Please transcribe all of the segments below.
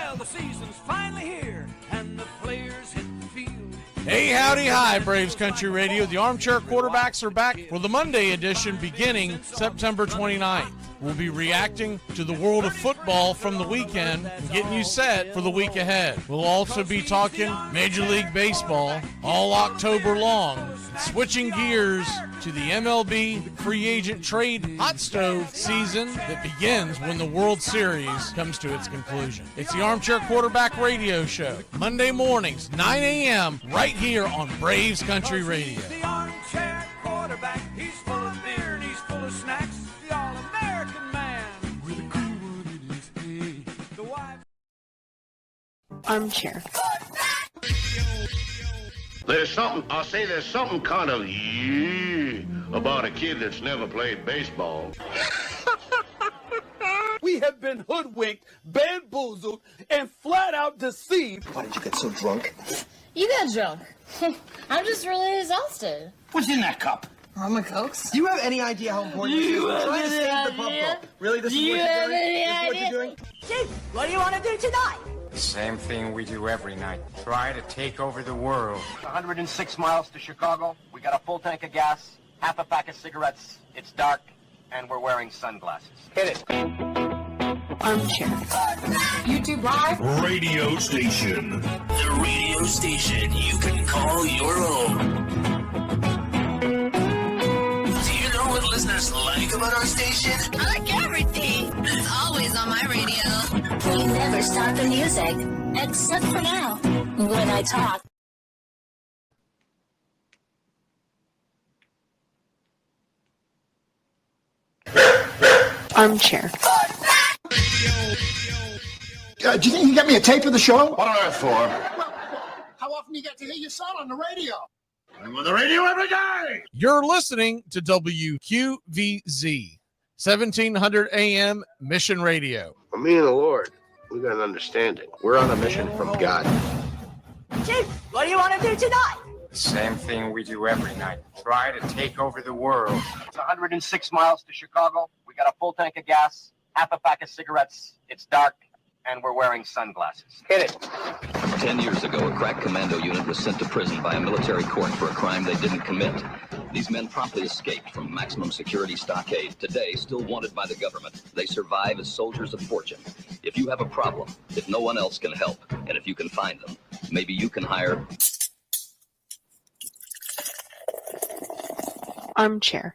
Well, the season's finally here, and the players hit the field. Hey, howdy, hi, Braves Country Radio. The Armchair Quarterbacks are back for the Monday edition beginning September 29th. We'll be reacting to the world of football from the weekend and getting you set for the week ahead. We'll also be talking Major League Baseball all October long, switching gears to the MLB free agent trade hot stove season that begins when the World Series comes to its conclusion. It's the Armchair Quarterback Radio Show, Monday mornings, 9 a.m., right here on Braves Country Radio. The armchair quarterback, he's full of beer and he's full of snacks. The all-American man with a cool one in his hand. The wife. Armchair. There's something kind of about a kid that's never played baseball. We have been hoodwinked, bamboozled, and flat out deceived. Why did you get so drunk? You got drunk. I'm just really exhausted. What's in that cup? Armor Cokes. Do you have any idea how important it is? You're trying to save the bubble. Really, this is what you're doing? This is what you're doing? Chief, what do you want to do tonight? Same thing we do every night. Try to take over the world. 106 miles to Chicago. We got a full tank of gas, half a pack of cigarettes. It's dark, and we're wearing sunglasses. Hit it. Armchair. YouTube Live. Radio station. The radio station you can call your own. Do you know what listeners like about our station? I like everything. It's always on my radio. We never stop the music, except for now, when I talk. Armchair. Do you think you can get me a tape of the show? What on earth for? Well, how often do you get to hear your son on the radio? I'm on the radio every day. You're listening to WQVZ, 1700 AM Mission Radio. For me and the Lord, we got an understanding. We're on a mission from God. Chief, what do you want to do tonight? Same thing we do every night. Try to take over the world. It's 106 miles to Chicago. We got a full tank of gas, half a pack of cigarettes. It's dark, and we're wearing sunglasses. Hit it. 10 years ago, a crack commando unit was sent to prison by a military court for a crime they didn't commit. These men promptly escaped from maximum security stockade. Today, still wanted by the government, they survive as soldiers of fortune. If you have a problem, if no one else can help, and if you can find them, maybe you can hire... Armchair.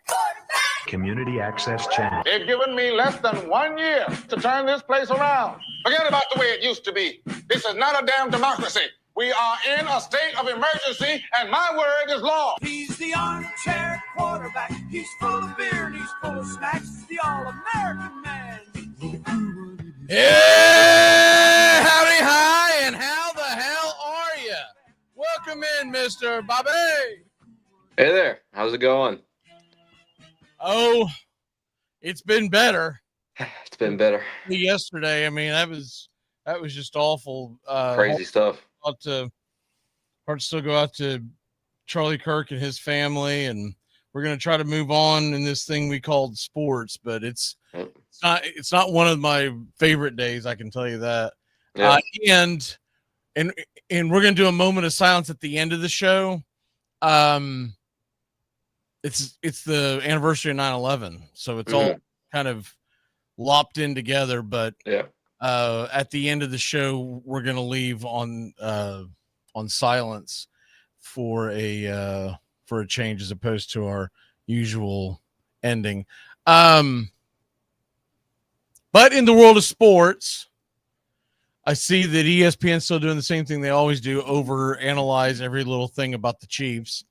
Community Access Channel. They've given me less than 1 year to turn this place around. Forget about the way it used to be. This is not a damn democracy. We are in a state of emergency, and my word is law. He's the armchair quarterback. He's full of beer and he's full of snacks. The all-American man. Hey, howdy, hi, and how the hell are you? Welcome in, Mr. Bobby. Hey there. How's it going? Oh, it's been better. It's been better. Yesterday, I mean, that was just awful. Crazy stuff. Heart to still go out to Charlie Kirk and his family, and we're gonna try to move on in this thing we called sports, but it's not one of my favorite days. I can tell you that. Yeah. And we're gonna do a moment of silence at the end of the show. It's the anniversary of 9/11, so it's all kind of lopped in together. But at the end of the show, we're gonna leave on silence for a change as opposed to our usual ending. But in the world of sports, I see that ESPN's still doing the same thing they always do: overanalyze every little thing about the Chiefs.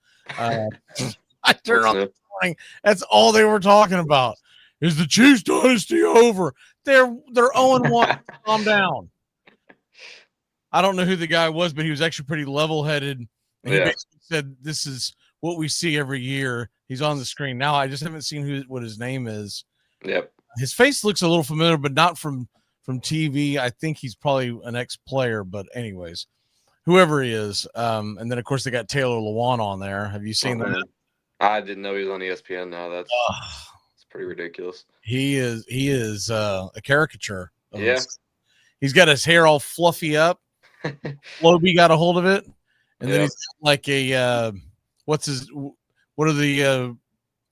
I turned on this morning. That's all they were talking about. Is the Chiefs dynasty over? They're 0-1. Calm down. I don't know who the guy was, but he was actually pretty level-headed. And he basically said, "This is what we see every year." He's on the screen now. I just haven't seen what his name is. Yep. His face looks a little familiar, but not from TV. I think he's probably an ex-player, but anyways, whoever he is. And then of course they got Taylor Lewan on there. Have you seen that? I didn't know he was on ESPN. Now that's pretty ridiculous. He is a caricature. Yeah. He's got his hair all fluffy up. Loby got a hold of it, and then he's got like a what are the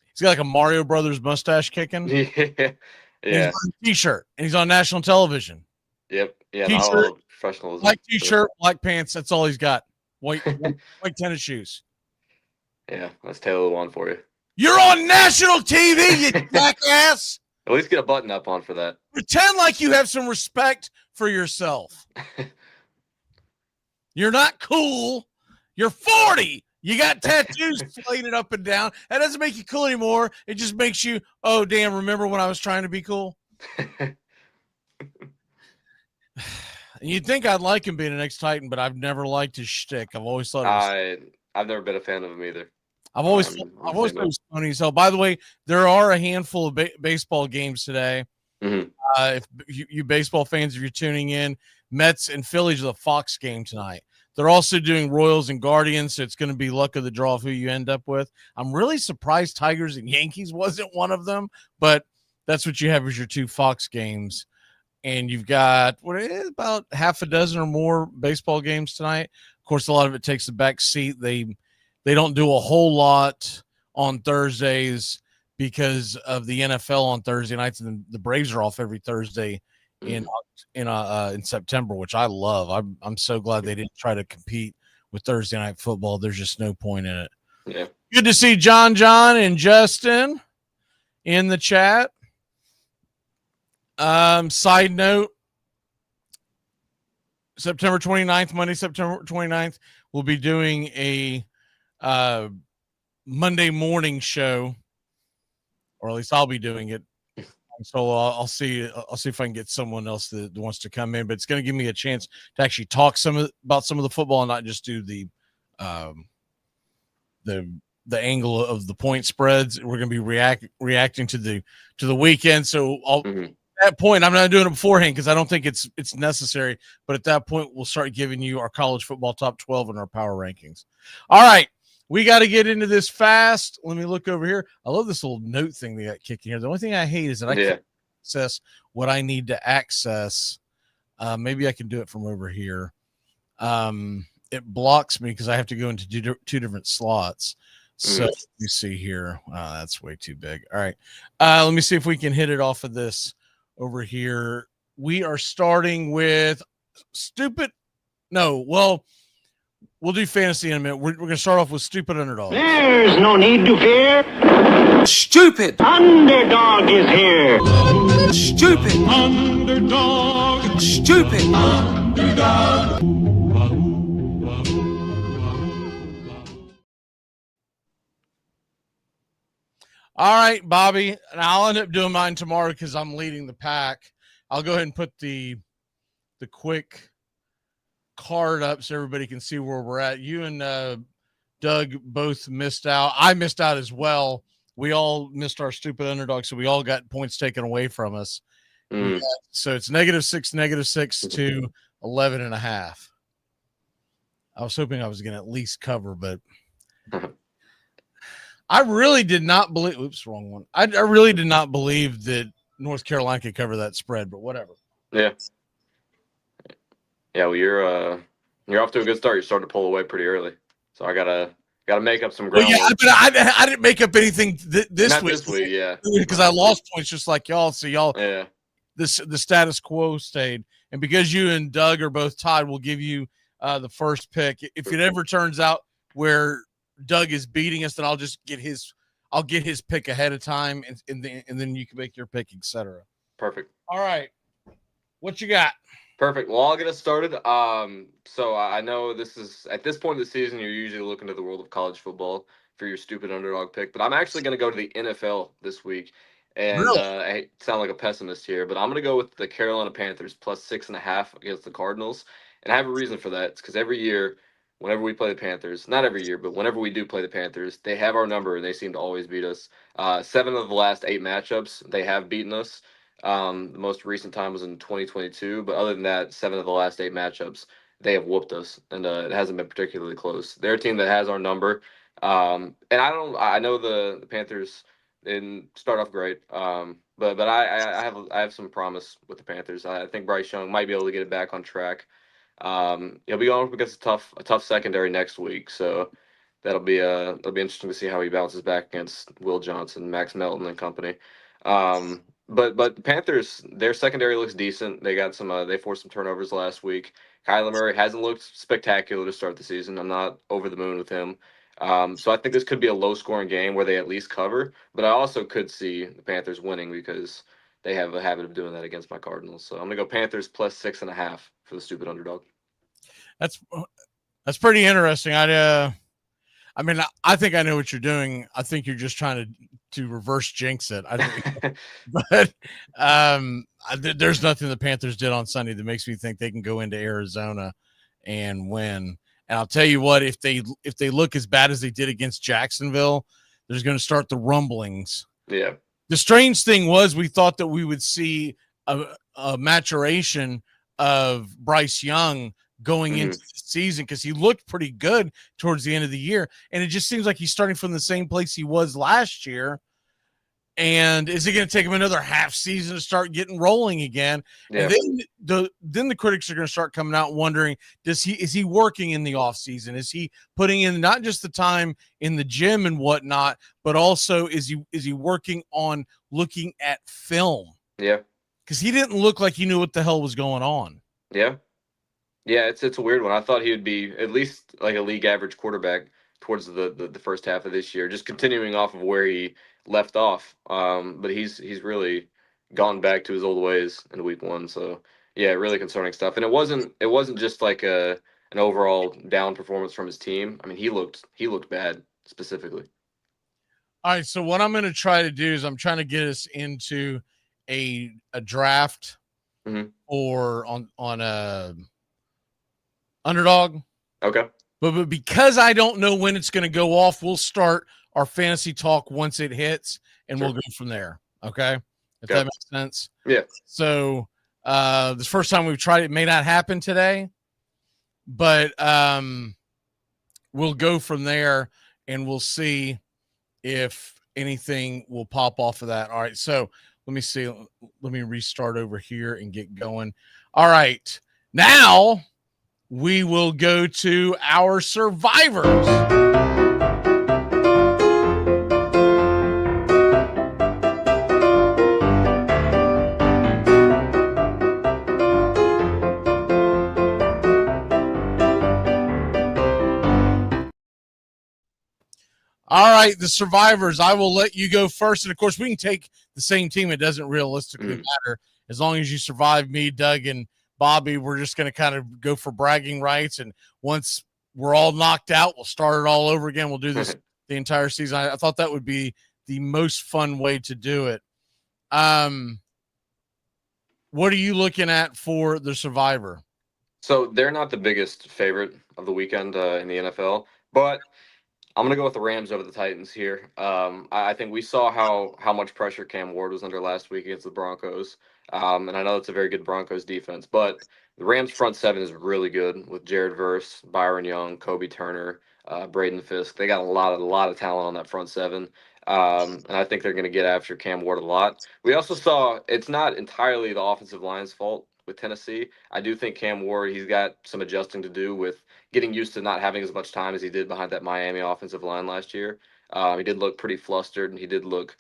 he's got like a Mario Brothers mustache kicking. Yeah. He's wearing a t-shirt, and he's on national television. Yep. Yeah. T-shirt, Professionalism. black t-shirt, black pants. That's all he's got. White tennis shoes. Yeah, that's Taylor Lewan for you. You're on national TV, you jackass. At least get a button up on for that. Pretend like you have some respect for yourself. You're not cool. You're 40. You got tattoos flated up and down. That doesn't make you cool anymore. It just makes you, oh, damn, remember when I was trying to be cool? You'd think I'd like him being an ex-Titan, but I've never liked his shtick. I've always thought I've never been a fan of him either. I've always thought it was funny. So, by the way, there are a handful of baseball games today. Mm-hmm. If you baseball fans, if you're tuning in, Mets and Phillies are the Fox game tonight. They're also doing Royals and Guardians, so it's going to be luck of the draw of who you end up with. I'm really surprised Tigers and Yankees wasn't one of them, but that's what you have as your two Fox games. And you've got about half a dozen or more baseball games tonight. Of course, a lot of it takes the back seat. They don't do a whole lot on Thursdays because of the NFL on Thursday nights, and the Braves are off every Thursday in September, which I love. I'm so glad they didn't try to compete with Thursday night football. There's just no point in it. Yeah. Good to see John and Justin in the chat. Side note, September 29th, Monday, September 29th, we'll be doing a Monday morning show, or at least I'll be doing it. So I'll see if I can get someone else that wants to come in, but it's going to give me a chance to actually talk about some of the football and not just do the angle of the point spreads. We're going to be reacting to the weekend. So at that point, I'm not doing it beforehand because I don't think it's necessary. But at that point, we'll start giving you our college football top 12 and our power rankings. All right. We got to get into this fast. Let me look over here. I love this little note thing they got kicking here. The only thing I hate is that I can't access what I need to access. Maybe I can do it from over here. It blocks me because I have to go into two different slots. So let me see here. Oh, that's way too big. All right. Let me see if we can hit it off of this over here. We are starting with we'll do fantasy in a minute. We're going to start off with stupid underdog. There's no need to fear. Stupid underdog is here. Stupid underdog. Stupid underdog. All right, Bobby. And I'll end up doing mine tomorrow because I'm leading the pack. I'll go ahead and put the quick card up so everybody can see where we're at. You and Doug both missed out. I missed out as well. We all missed our stupid underdog, so we all got points taken away from us. So it's -6 to 11.5. I was hoping I was going to at least cover, but I really did not believe. Oops, wrong one. I really did not believe that North Carolina could cover that spread, but whatever. Yeah. Yeah, well, you're off to a good start. You're starting to pull away pretty early, so I gotta make up some ground. Well, yeah, but I didn't make up anything this week. This week, yeah, because I lost points just like y'all. So y'all, yeah, the status quo stayed, and because you and Doug are both tied, we'll give you the first pick. If it ever turns out where Doug is beating us, then I'll just get his pick ahead of time, and then you can make your pick, etc. Perfect. All right, what you got? Perfect. Well, I'll get us started. So I know this is at this point of the season, you're usually looking to the world of college football for your stupid underdog pick, but I'm actually going to go to the NFL this week. And really? I sound like a pessimist here, but I'm going to go with the Carolina Panthers plus 6.5 against the Cardinals. And I have a reason for that. It's because every year, whenever we play the Panthers, not every year, but whenever we do play the Panthers, they have our number and they seem to always beat us. 7 of the last 8 matchups, they have beaten us. The most recent time was in 2022, but other than that, 7 of the last 8 matchups, they have whooped us, and it hasn't been particularly close. They're a team that has our number, and I know the Panthers didn't start off great, But I have some promise with the Panthers. I think Bryce Young might be able to get it back on track. He'll be going up against a tough secondary next week, so that'll be interesting to see how he bounces back against Will Johnson, Max Melton, and company. But the Panthers, their secondary looks decent. They got some they forced some turnovers last week. Kyler Murray hasn't looked spectacular to start the season. I'm not over the moon with him. So I think this could be a low-scoring game where they at least cover. But I also could see the Panthers winning because they have a habit of doing that against my Cardinals. So I'm gonna go Panthers plus 6.5 for the stupid underdog. That's pretty interesting. I mean, I think I know what you're doing. I think you're just trying to reverse jinx it. I think, but there's nothing the Panthers did on Sunday that makes me think they can go into Arizona and win. And I'll tell you what, if they look as bad as they did against Jacksonville, there's going to start the rumblings. Yeah. The strange thing was we thought that we would see a maturation of Bryce Young going into the season because he looked pretty good towards the end of the year. And it just seems like he's starting from the same place he was last year. And is it going to take him another half season to start getting rolling again? Yeah. And then the critics are going to start coming out wondering, is he working in the off season? Is he putting in not just the time in the gym and whatnot, but also is he working on looking at film? Yeah. Because he didn't look like he knew what the hell was going on. Yeah. Yeah, it's a weird one. I thought he would be at least like a league average quarterback towards the first half of this year, just continuing off of where he left off. But he's really gone back to his old ways in week one. So yeah, really concerning stuff. And it wasn't just like an overall down performance from his team. I mean, he looked bad specifically. All right, so what I'm going to try to do is I'm trying to get us into a draft or on a Underdog. Okay. But because I don't know when it's going to go off, we'll start our fantasy talk once it hits, and we'll go from there. Okay? If that makes sense. Yeah. So this first time we've tried it may not happen today, but we'll go from there, and we'll see if anything will pop off of that. All right, so let me see. Let me restart over here and get going. All right. Now we will go to our survivors. All right, the survivors, I will let you go first. And, of course, we can take the same team. It doesn't realistically matter. As long as you survive me, Doug, and Bobby, we're just going to kind of go for bragging rights. And once we're all knocked out, we'll start it all over again. We'll do this the entire season. I thought that would be the most fun way to do it. What are you looking at for the survivor? So they're not the biggest favorite of the weekend in the NFL, but I'm going to go with the Rams over the Titans here. I think we saw how much pressure Cam Ward was under last week against the Broncos. And I know it's a very good Broncos defense, but the Rams front seven is really good with Jared Verse, Byron Young, Kobe Turner, Braden Fisk. They got a lot of talent on that front seven. And I think they're going to get after Cam Ward a lot. We also saw it's not entirely the offensive line's fault with Tennessee. I do think Cam Ward, he's got some adjusting to do with getting used to not having as much time as he did behind that Miami offensive line last year. He did look pretty flustered, and he did look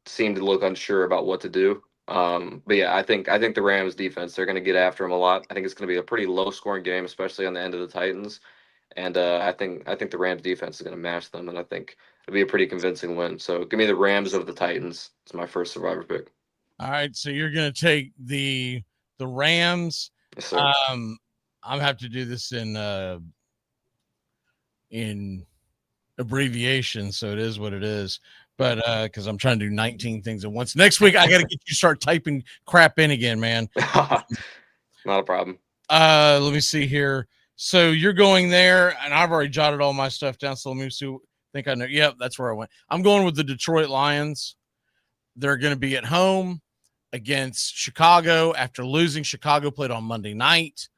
seemed to look unsure about what to do. But yeah, I think the Rams defense, they're going to get after him a lot. I think it's going to be a pretty low scoring game, especially on the end of the Titans. And I think the Rams defense is going to mash them, and I think it'll be a pretty convincing win. So give me the Rams over the Titans. It's my first survivor pick. All right, so you're going to take the Rams. Yes, sir. I'm gonna have to do this in abbreviation, so it is what it is. But because I'm trying to do 19 things at once. Next week, I got to get you to start typing crap in again, man. Not a problem. Let me see here. So you're going there, and I've already jotted all my stuff down. So let me see. Think I know. Yep, that's where I went. I'm going with the Detroit Lions. They're going to be at home against Chicago after losing. Chicago played on Monday night.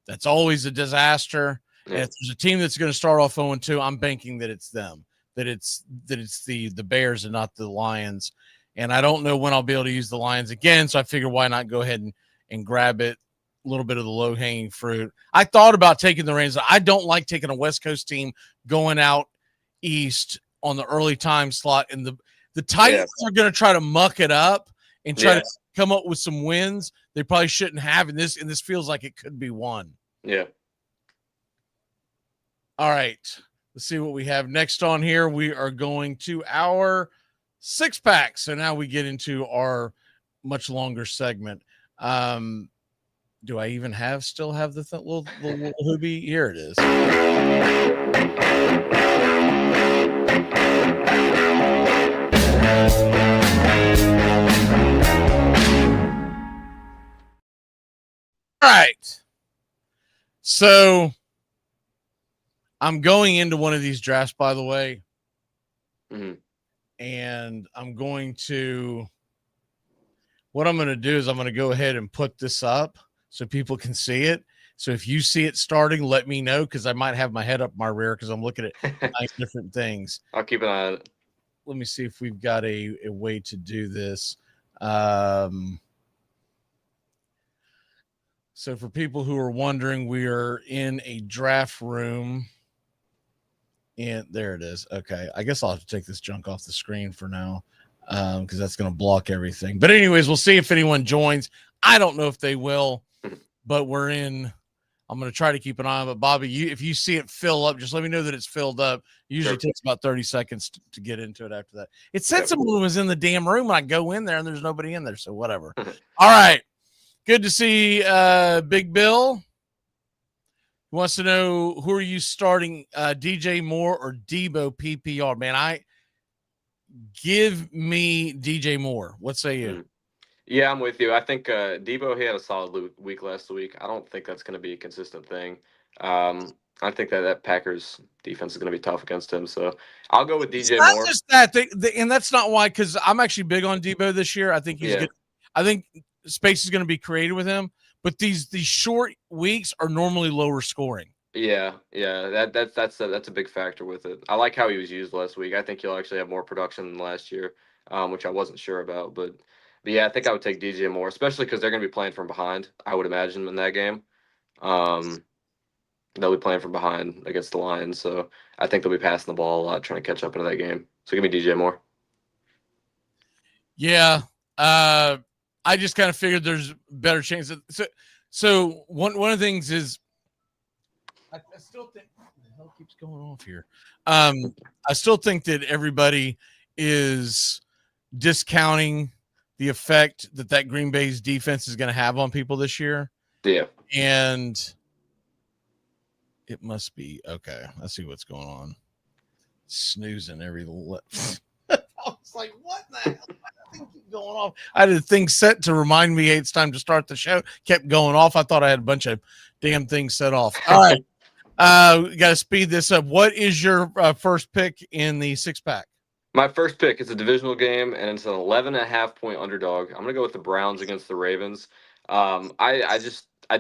That's always a disaster. Yeah. And if there's a team that's going to start off 0-2, I'm banking that it's them. That it's the Bears and not the Lions. and I don't know when I'll be able to use the Lions again. So I figure why not go ahead and grab it, a little bit of the low hanging fruit. I thought about taking the reins. I don't like taking a West Coast team going out east on the early time slot, and the Titans are going to try to muck it up and try to come up with some wins they probably shouldn't have. And this feels like it could be one. Yeah. All right. Let's see what we have next on here. We are going to our 6-pack. So now we get into our much longer segment. Do I even still have the little hoobie? Here it is. All right. So I'm going into one of these drafts, by the way. And I'm going to, what I'm going to do is I'm going to go ahead and put this up so people can see it. So if you see it starting, let me know, because I might have my head up my rear because I'm looking at 9 different things. I'll keep an eye on it. Let me see if we've got a way to do this. So for people who are wondering, we are in a draft room. And there it is. Okay. I guess I'll have to take this junk off the screen for now, because that's going to block everything. But anyways, we'll see if anyone joins. I don't know if they will, but we're in. I'm going to try to keep an eye on it. But Bobby, if you see it fill up, just let me know that it's filled up. It usually takes about 30 seconds to get into it after that. It said someone was in the damn room when I go in there and there's nobody in there. So whatever. All right. Good to see Big Bill. He wants to know, who are you starting, DJ Moore or Debo PPR? Man, give me DJ Moore. What say you? Yeah, I'm with you. I think Debo, he had a solid week last week. I don't think that's going to be a consistent thing. I think that Packers defense is going to be tough against him. So I'll go with DJ Moore. Not just that, and that's not why, because I'm actually big on Debo this year. I think he's good. I think space is going to be created with him. But these short weeks are normally lower scoring. Yeah, that's a big factor with it. I like how he was used last week. I think he'll actually have more production than last year, which I wasn't sure about. But yeah, I think I would take DJ Moore, especially because they're going to be playing from behind, I would imagine, in that game. They'll be playing from behind against the Lions, so I think they'll be passing the ball a lot, trying to catch up into that game. So give me DJ Moore. Yeah, I just kind of figured there's better chances. So one of the things is, I still think, what the hell keeps going off here? I still think that everybody is discounting the effect that Green Bay's defense is going to have on people this year. Yeah. And it must be, okay, let's see what's going on. Snoozing every I was like, what the hell? Keep going off. I had a thing set to remind me it's time to start the show. Kept going off. I thought I had a bunch of damn things set off. All right. We got to speed this up. What is your first pick in the 6-pack? My first pick is a divisional game, and it's an 11.5-point underdog. I'm going to go with the Browns against the Ravens. I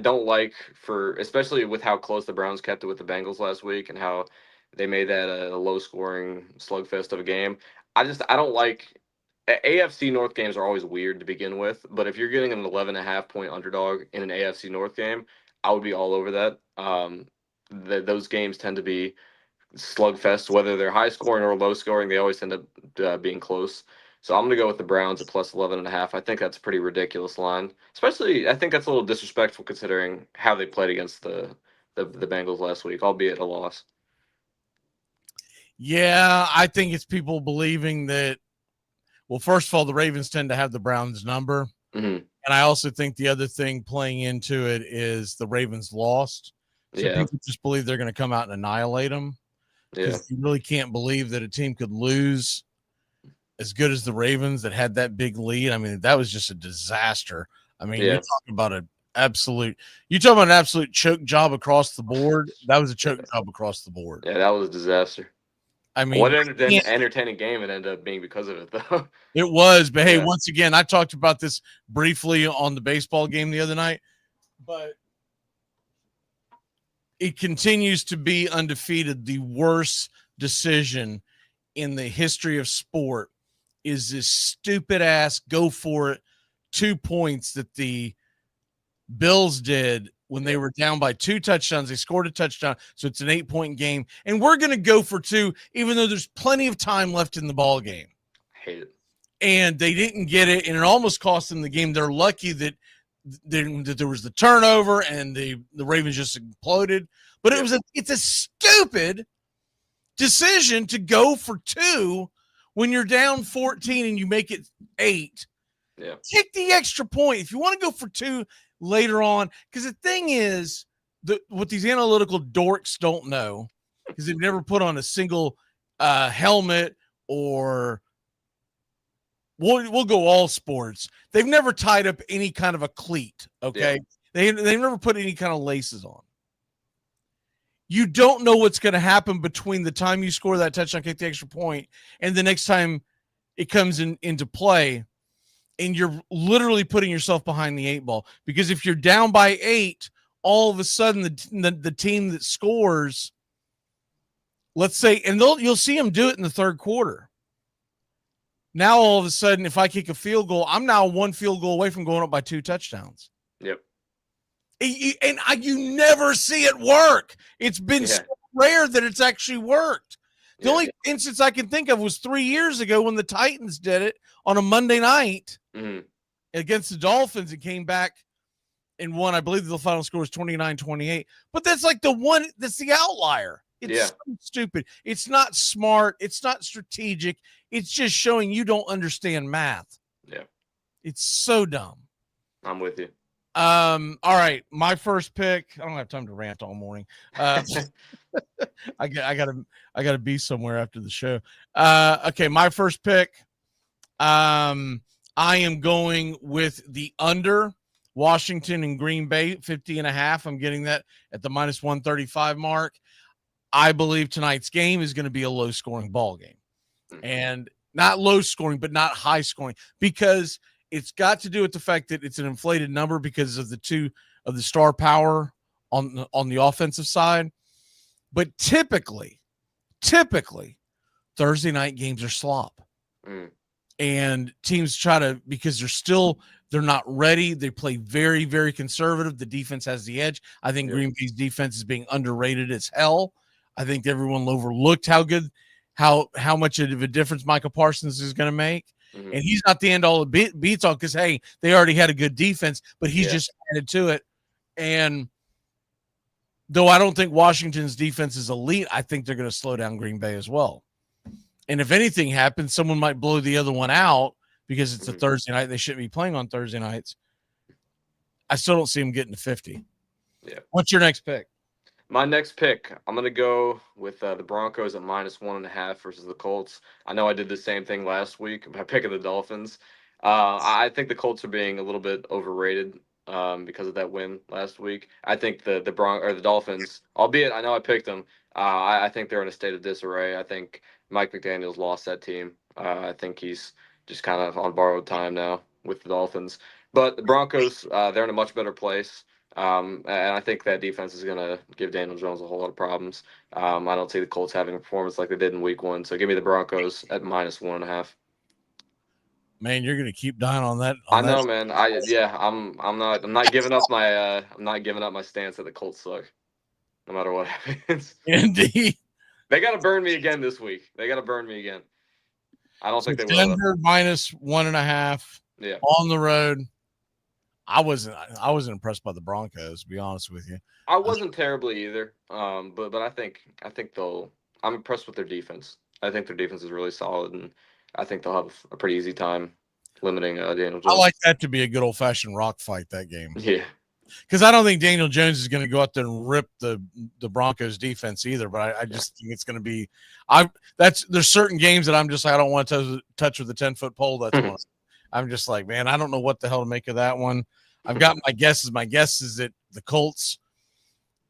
don't like, especially with how close the Browns kept it with the Bengals last week and how they made that a low-scoring slugfest of a game. I don't like. AFC North games are always weird to begin with, but if you're getting an 11.5-point underdog in an AFC North game, I would be all over that. Those games tend to be slugfest, whether they're high scoring or low scoring. They always end up being close. So I'm going to go with the Browns at plus 11.5. I think that's a pretty ridiculous line. Especially, I think that's a little disrespectful considering how they played against the Bengals last week, albeit a loss. Yeah, I think it's people believing that. Well, first of all, the Ravens tend to have the Browns number. Mm-hmm. And I also think the other thing playing into it is the Ravens lost. So people just believe they're going to come out and annihilate them. Because you really can't believe that a team could lose as good as the Ravens that had that big lead. I mean, that was just a disaster. I mean, you're talking about an absolute choke job across the board. That was a choke job across the board. Yeah, that was a disaster. I mean, what an entertaining game it ended up being because of it, though. It was, but hey, once again, I talked about this briefly on the baseball game the other night, but it continues to be undefeated. The worst decision in the history of sport is this stupid ass go for it 2 points that the Bills did when they were down by 2 touchdowns. They scored a touchdown, so it's an 8-point game. And we're going to go for 2, even though there's plenty of time left in the ball game. I hate it. And they didn't get it, and it almost cost them the game. They're lucky that there was the turnover and the Ravens just imploded. But it's a stupid decision to go for 2 when you're down 14 and you make it 8. Yeah. Take the extra point. If you want to go for 2 later on, because the thing is, what these analytical dorks don't know, because they've never put on a single helmet, or we'll go all sports. They've never tied up any kind of a cleat, okay? Yeah. They've never put any kind of laces on. You don't know what's going to happen between the time you score that touchdown, kick the extra point, and the next time it comes into play, and you're literally putting yourself behind the 8 ball. Because if you're down by 8, all of a sudden the team that scores, let's say, and you'll see them do it in the third quarter. Now all of a sudden, if I kick a field goal, I'm now 1 field goal away from going up by 2 touchdowns. Yep. And you never see it work. It's been so rare that it's actually worked. The only instance I can think of was 3 years ago when the Titans did it on a Monday night against the Dolphins and came back and won. I believe the final score was 29-28. But that's like that's the outlier. It's so stupid. It's not smart. It's not strategic. It's just showing you don't understand math. Yeah. It's so dumb. I'm with you. All right. My first pick. I don't have time to rant all morning. I gotta be somewhere after the show. Okay. My first pick. I am going with the under Washington and Green Bay 50.5. I'm getting that at the -135 mark. I believe tonight's game is going to be a low scoring ball game, and not low scoring, but not high scoring, because it's got to do with the fact that it's an inflated number because of the star power on the offensive side. But typically Thursday night games are slop. And teams try to, because they're not ready. They play very, very conservative. The defense has the edge. I think Green Bay's defense is being underrated as hell. I think everyone overlooked how much of a difference Micah Parsons is going to make. And he's not the end all of beats all, because, hey, they already had a good defense, but he's just added to it. And though I don't think Washington's defense is elite, I think they're going to slow down Green Bay as well. And if anything happens, someone might blow the other one out because it's a Thursday night. They shouldn't be playing on Thursday nights. I still don't see them getting to 50. Yeah. What's your next pick? My next pick, I'm going to go with the Broncos at -1.5 versus the Colts. I know I did the same thing last week by picking the Dolphins. I think the Colts are being a little bit overrated because of that win last week. I think the Dolphins, albeit I know I picked them, I think they're in a state of disarray. I think Mike McDaniel's lost that team. I think he's just kind of on borrowed time now with the Dolphins. But the Broncos, they're in a much better place. And I think that defense is going to give Daniel Jones a whole lot of problems. I don't see the Colts having a performance like they did in week 1. So give me the Broncos at -1.5. Man, you're going to keep dying on that. I know, man. I'm not giving up my stance that the Colts suck, no matter what happens. Indeed. They got to burn me again this week. They got to burn me again. I don't think they will. Denver -1.5. Yeah. On the road. I wasn't impressed by the Broncos, to be honest with you. I wasn't terribly either. But I think I'm impressed with their defense. I think their defense is really solid, and I think they'll have a pretty easy time limiting Daniel Jones. I like that to be a good old-fashioned rock fight, that game. Yeah. Because I don't think Daniel Jones is going to go out there and rip the Broncos defense either, but I just think it's going to be there's certain games that I'm just like, I don't want to touch with a 10-foot pole. That's one. I'm just like, man, I don't know what the hell to make of that one. I've got my guesses. My guess is that the Colts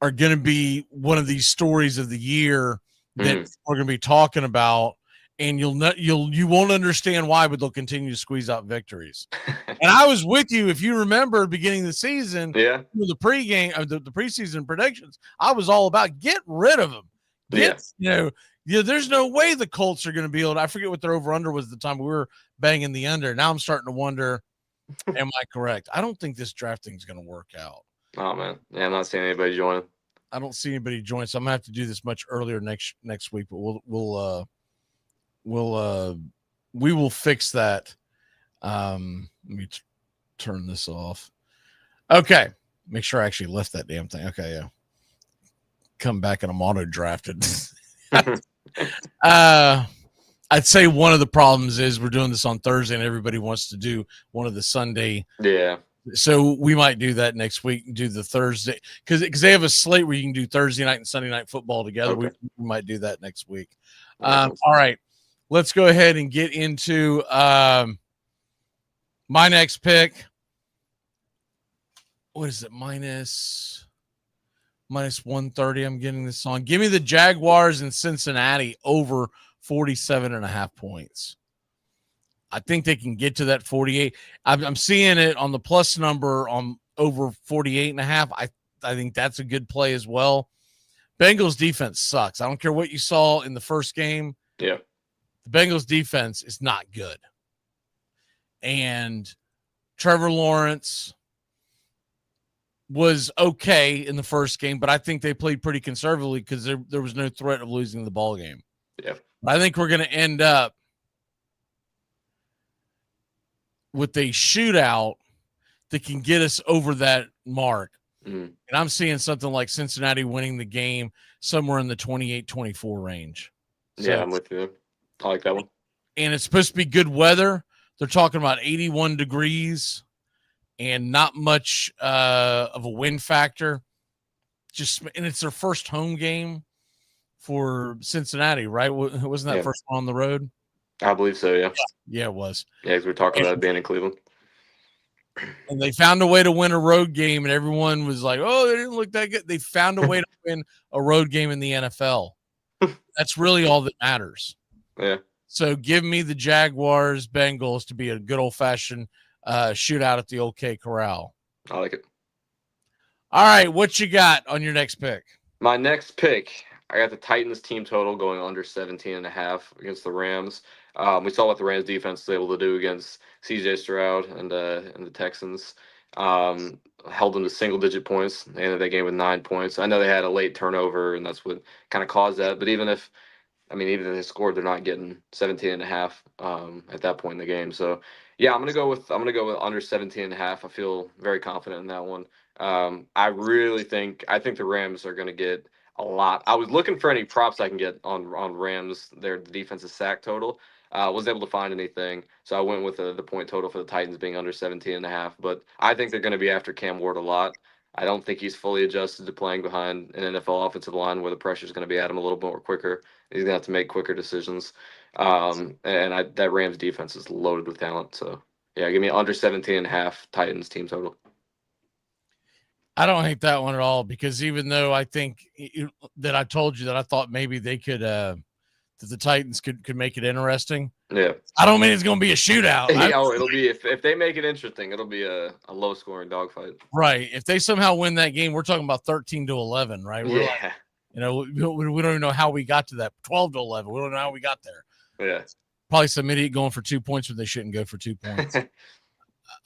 are going to be one of these stories of the year that we're going to be talking about, and you won't understand why, but they'll continue to squeeze out victories. And I was with you, if you remember, beginning of the season, the pregame, the preseason predictions. I was all about get rid of them, There's no way the Colts are going to be able to. I forget what their over-under was at the time we were banging the under. Now I'm starting to wonder, am I correct? I don't think this draft thing is going to work out. Oh, man. Yeah, I'm not seeing anybody join. I don't see anybody join, so I'm going to have to do this much earlier next week, but we will fix that. Let me turn this off. Okay. Make sure I actually left that damn thing. Okay, yeah. Come back and I'm auto drafted. I'd say one of the problems is we're doing this on Thursday and everybody wants to do one of the Sunday. Yeah. So we might do that next week and do the Thursday because they have a slate where you can do Thursday night and Sunday night football together. Okay. We might do that next week. All right. Let's go ahead and get into my next pick. What is it? Minus 130. I'm getting this on. Give me the Jaguars in Cincinnati over 47.5 points. I think they can get to that 48. I'm seeing it on the plus number on over 48.5. I think that's a good play as well. Bengals defense sucks. I don't care what you saw in the first game. Yeah. The Bengals defense is not good. And Trevor Lawrence was okay in the first game, but I think they played pretty conservatively because there was no threat of losing the ball game. Yeah. I think we're going to end up with a shootout that can get us over that mark. Mm-hmm. And I'm seeing something like Cincinnati winning the game somewhere in the 28-24 range. So, yeah, I'm with you. I like that one. And it's supposed to be good weather. They're talking about 81 degrees and not much of a wind factor. And it's their first home game for Cincinnati, right? Wasn't that first one on the road? I believe so, yeah. Yeah, it was. Yeah, because we're talking about being in Cleveland. And they found a way to win a road game, and everyone was like, oh, they didn't look that good. They found a way to win a road game in the NFL. That's really all that matters. Yeah. So give me the Jaguars Bengals to be a good old-fashioned shootout at the OK Corral. I like it. All right, what you got on your next pick? My next pick, I got the Titans team total going under 17.5 against the Rams. We saw what the Rams defense was able to do against CJ Stroud and the Texans. Held them to single-digit points. They ended that game with 9 points. I know they had a late turnover, and that's what kind of caused that. But even if they scored, they're not getting 17.5 at that point in the game. So yeah, I'm gonna go with under 17.5. I feel very confident in that one. I think the Rams are gonna get a lot. I was looking for any props I can get on Rams, their defensive sack total. Wasn't able to find anything, so I went with the point total for the Titans being under 17.5. But I think they're going to be after Cam Ward a lot. I don't think he's fully adjusted to playing behind an NFL offensive line where the pressure is going to be at him a little more quicker. He's going to have to make quicker decisions. That Rams defense is loaded with talent. So yeah, give me under 17.5 Titans team total. I don't hate that one at all because even though I think that I told you that I thought maybe they could that the Titans could make it interesting. Yeah. I don't mean it's going to be a shootout. It'll be if they make it interesting, it'll be a low scoring dogfight. Right. If they somehow win that game, we're talking about 13-11, right? Yeah. We don't even know how we got to that 12-11. We don't know how we got there. Yeah. Probably some idiot going for 2 points when they shouldn't go for 2 points.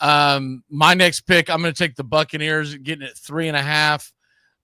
My next pick, I'm going to take the Buccaneers, getting it 3.5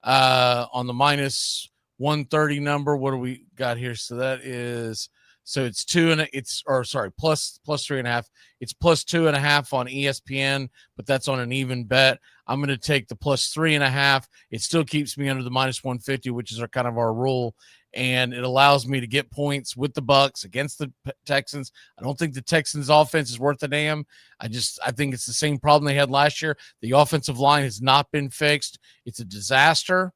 on the minus 130 number. What do we got here? So that is it's plus 3.5. It's plus 2.5 on ESPN, but that's on an even bet. I'm going to take the plus 3.5. It still keeps me under the minus 150, which is our rule. And it allows me to get points with the Bucs against the Texans. I don't think the Texans offense is worth a damn. I think it's the same problem they had last year. The offensive line has not been fixed. It's a disaster.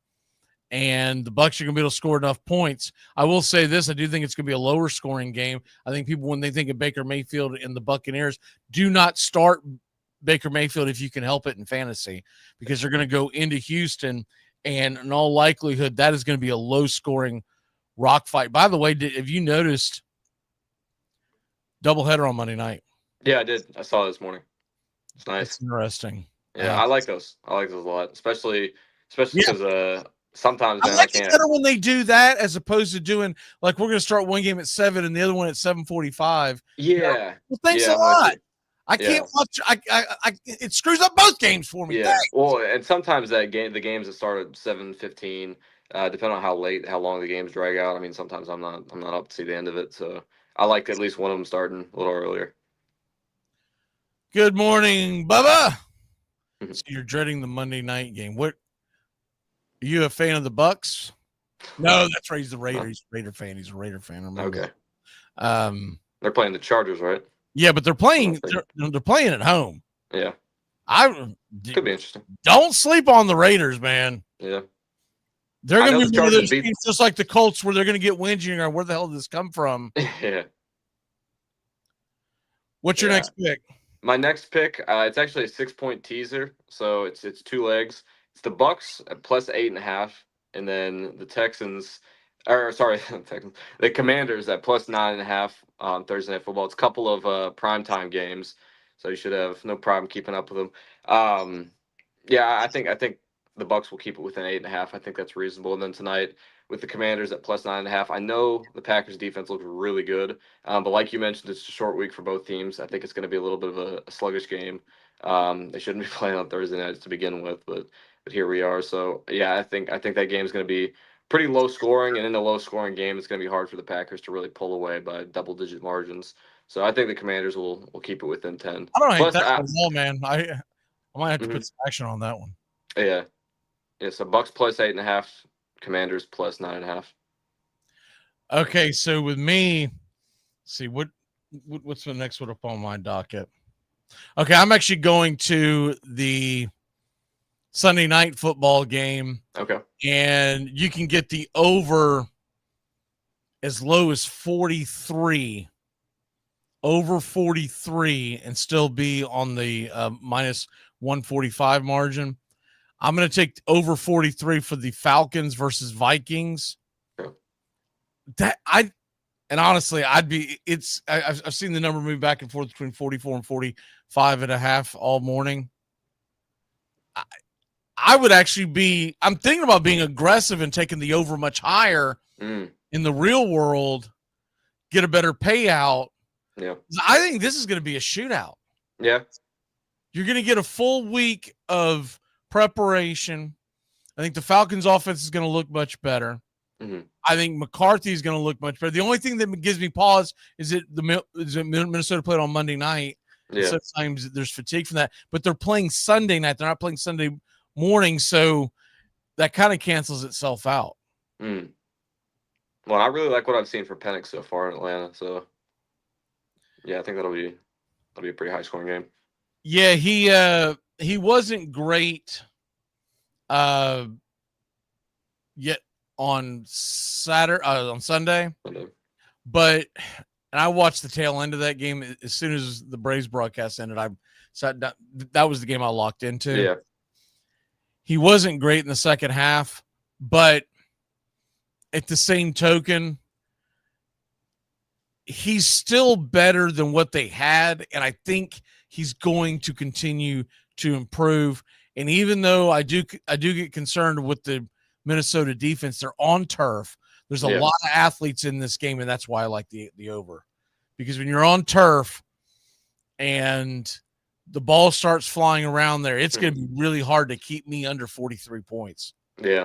And the Bucs are going to be able to score enough points. I will say this. I do think it's going to be a lower scoring game. I think people, when they think of Baker Mayfield and the Buccaneers, do not start Baker Mayfield if you can help it in fantasy, because they're going to go into Houston, and in all likelihood, that is going to be a low scoring rock fight. By the way, have you noticed doubleheader on Monday night? Yeah, I did. I saw it this morning. It's nice. It's interesting. Yeah, I like those. I like those a lot, especially because Sometimes, man, I like I can't. it better when they do that as opposed to doing like we're going to start one game at 7 and the other one at 7:45. Yeah. Well, thanks yeah, a lot. I can't watch. It screws up both games for me. Yeah. Thanks. Well, and sometimes the games that start at 7:15, depending on how long the games drag out. I mean, sometimes I'm not up to see the end of it, so I like at least one of them starting a little earlier. Good morning, Bubba. So you're dreading the Monday night game. What? Are you a fan of the Bucks? No, that's right. He's the Raider. He's a Raider fan. He's a Raider fan. Okay. They're playing the Chargers, right? Yeah, but they're playing. They're playing at home. Yeah. Could be interesting. Don't sleep on the Raiders, man. Yeah. They're going to be one of those teams just like the Colts where they're going to get wins. You're going, where the hell did this come from? Yeah. What's your next pick? My next pick, it's actually a 6-point teaser, so it's 2 legs. It's the Bucks at plus 8.5, and then the the Commanders at plus 9.5 on Thursday Night Football. It's a couple of primetime games, so you should have no problem keeping up with them. I think the Bucks will keep it within 8.5. I think that's reasonable. And then tonight with the Commanders at plus 9.5, I know the Packers defense looks really good, but like you mentioned, it's a short week for both teams. I think it's going to be a little bit of a sluggish game. They shouldn't be playing on Thursday nights to begin with, but here we are. So yeah, I think that game is going to be pretty low scoring, and in a low scoring game, it's going to be hard for the Packers to really pull away by double-digit margins. So I think the Commanders will keep it within 10. I don't hate that at all, man. I might have to put some action on that one. Yeah. So Bucks plus 8.5, Commanders plus 9.5. Okay, so with me, see what's the next one up on my docket? Okay, I'm actually going to the Sunday night football game. Okay. And you can get the over as low as 43, over 43, and still be on the minus 145 margin. I'm going to take over 43 for the Falcons versus Vikings. I've seen the number move back and forth between 44 and 45.5 all morning. I would actually I'm thinking about being aggressive and taking the over much higher in the real world, get a better payout. Yeah. I think this is going to be a shootout. Yeah. You're going to get a full week of preparation. I think the Falcons offense is going to look much better. Mm-hmm. I think McCarthy is going to look much better. The only thing that gives me pause is that Minnesota played on Monday night. Yeah. Sometimes there's fatigue from that, but they're playing Sunday night. They're not playing Sunday morning, so that kind of cancels itself out. Well, I really like what I've seen from Penix so far in Atlanta. So, yeah, I think that'll be a pretty high scoring game. Yeah, he wasn't great yet on Sunday, but I watched the tail end of that game as soon as the Braves broadcast ended. I sat down. That was the game I locked into. Yeah. He wasn't great in the second half, but at the same token, he's still better than what they had, and I think he's going to continue to improve. And even though I do get concerned with the Minnesota defense, they're on turf. There's a lot of athletes in this game, and that's why I like the over. Because when you're on turf and the ball starts flying around there, it's going to be really hard to keep me under 43 points. Yeah.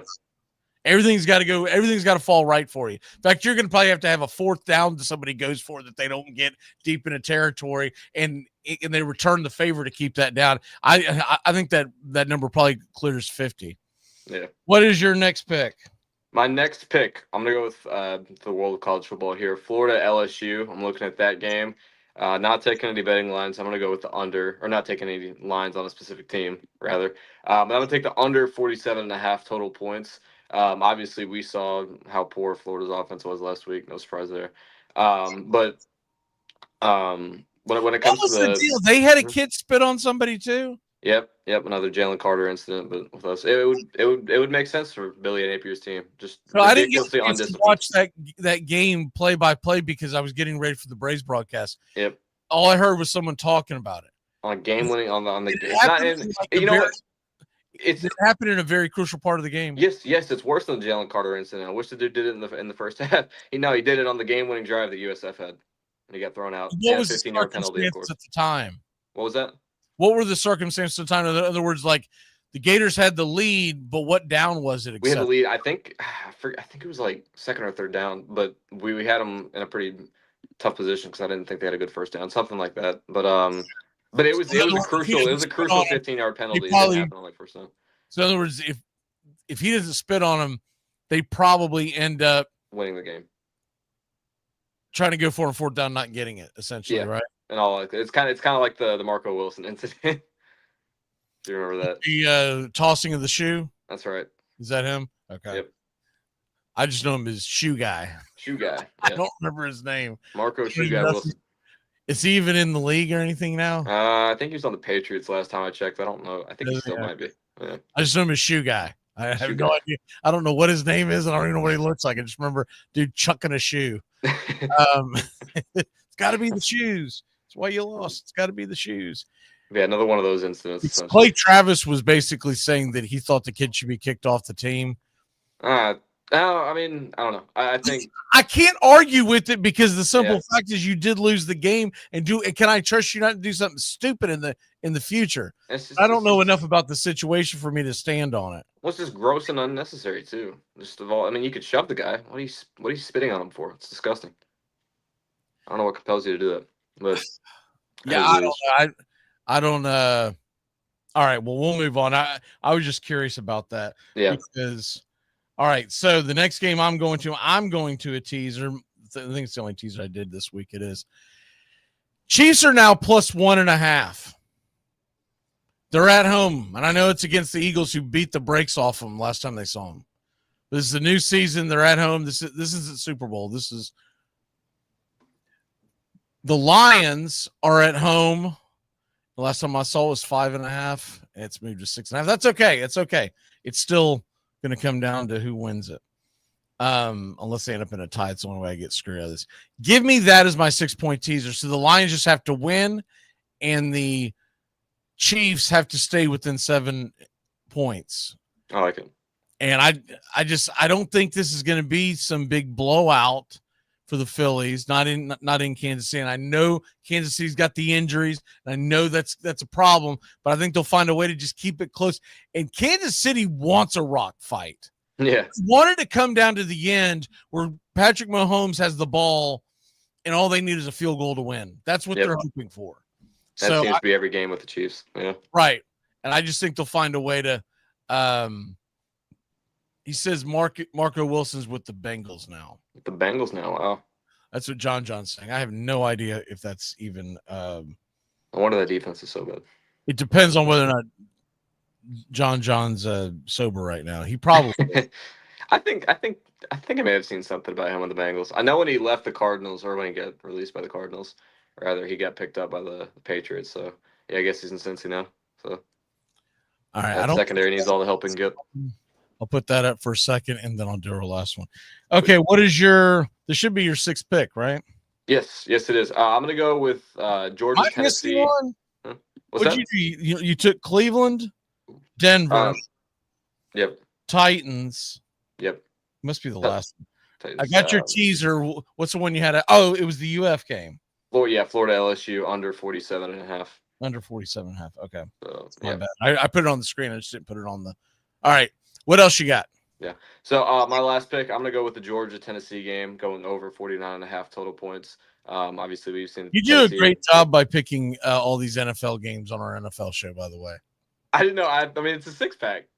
Everything's got to go. Everything's got to fall right for you. In fact, you're going to probably have to have a fourth down that somebody goes for that they don't get deep into territory, and they return the favor to keep that down. I think that number probably clears 50. Yeah. What is your next pick? My next pick, I'm going to go with the world of college football here. Florida, LSU. I'm looking at that game. Not taking any betting lines. I'm going to go with the under, or not taking any lines on a specific team, rather. I'm going to take the under 47.5 total points. Obviously, we saw how poor Florida's offense was last week. No surprise there. But when it comes to the deal? They had a kid spit on somebody too. Yep. Another Jalen Carter incident, but with us, it would make sense for Billy Napier's team. Just so I didn't get to watch that game play by play because I was getting ready for the Braves broadcast. Yep. All I heard was someone talking about it on game winning on the. it happened in a very crucial part of the game. Yes, it's worse than the Jalen Carter incident. I wish the dude did it in the first half. He did it on the game-winning drive that USF had. And he got thrown out. What was the 15-yard penalty, of circumstances course. at the time? What was that? What were the circumstances at the time? In other words, like the Gators had the lead, but what down was it? We had the lead. I think it was like second or third down, but we had them in a pretty tough position because I didn't think they had a good first down, something like that. But it was a crucial 15-yard penalty. It didn't happen on like first down. So in other words, if he doesn't spit on him, they probably end up winning the game. Trying to go for a fourth down, not getting it, essentially, right? And all like it's kind of like the Marco Wilson incident. Do you remember that? The tossing of the shoe. That's right. Is that him? Okay. Yep. I just know him as Shoe Guy. Shoe Guy. Yeah. I don't remember his name. Marco Shoe Guy Wilson. Is he even in the league or anything now? I think he was on the Patriots last time I checked. I don't know. I think he still might be. Yeah. I just know him as Shoe Guy. I have no idea. I don't know what his name is. I don't even know what he looks like. I just remember dude chucking a shoe. It's got to be the shoes. That's why you lost. It's got to be the shoes. Yeah, another one of those incidents. Clay Travis was basically saying that he thought the kid should be kicked off the team. No, I mean, I don't know. I think I can't argue with it because the simple fact is you did lose the game. And can I trust you not to do something stupid in the future? I don't know enough about the situation for me to stand on it. Well, it's just gross and unnecessary too. Just of all, I mean, you could shove the guy. What are you spitting on him for? It's disgusting. I don't know what compels you to do that, but yeah, I don't. All right, well, we'll move on. I was just curious about that. Yeah, because. All right, so the next game I'm going to a teaser. I think it's the only teaser I did this week. It is. Chiefs are now plus 1.5. They're at home, and I know it's against the Eagles who beat the brakes off them last time they saw them. This is the new season. They're at home. This isn't Super Bowl. This is the Lions are at home. The last time I saw it was 5.5. It's moved to 6.5. That's okay. It's okay. It's still going to come down to who wins it. Unless they end up in a tie. It's the only way I get screwed out of this. Give me that as my 6-point teaser. So the Lions just have to win, and the Chiefs have to stay within 7 points. I like it. And I don't think this is going to be some big blowout for the Phillies, not in Kansas City. And I know Kansas City's got the injuries, and I know that's a problem, but I think they'll find a way to just keep it close. And Kansas City wants a rock fight. Yeah. Wanted to come down to the end where Patrick Mahomes has the ball and all they need is a field goal to win. That's what they're hoping for. That seems to be every game with the Chiefs. Yeah. Right. And I just think they'll find a way to he says Marco Wilson's with the Bengals now. With the Bengals now, wow. That's what John's saying. I have no idea if that's even I wonder that defense is so bad. It depends on whether or not John's sober right now. He probably I think I may have seen something about him on the Bengals. I know when he left the Cardinals, or when he got released by the Cardinals, rather he got picked up by the Patriots. So yeah, I guess he's in Cincy now. So all right, secondary needs all the help he can get. I'll put that up for a second, and then I'll do our last one. Okay, what is this should be your 6th pick, right? Yes, it is. I'm going to go with Georgia, Tennessee. Huh? What'd you do? You took Cleveland, Denver, yep, Titans. Yep, must be the last one. Titans, I got your teaser. What's the one you had? It was the UF game. Florida LSU under 47.5. Under 47.5. Okay, so, my bad. I put it on the screen. I just didn't put it on the. All right. What else you got? Yeah. So my last pick, I'm going to go with the Georgia-Tennessee game, going over 49.5 total points. Obviously, we've seen you do a great job by picking all these NFL games on our NFL show, by the way. I didn't know. I mean, it's a 6-pack.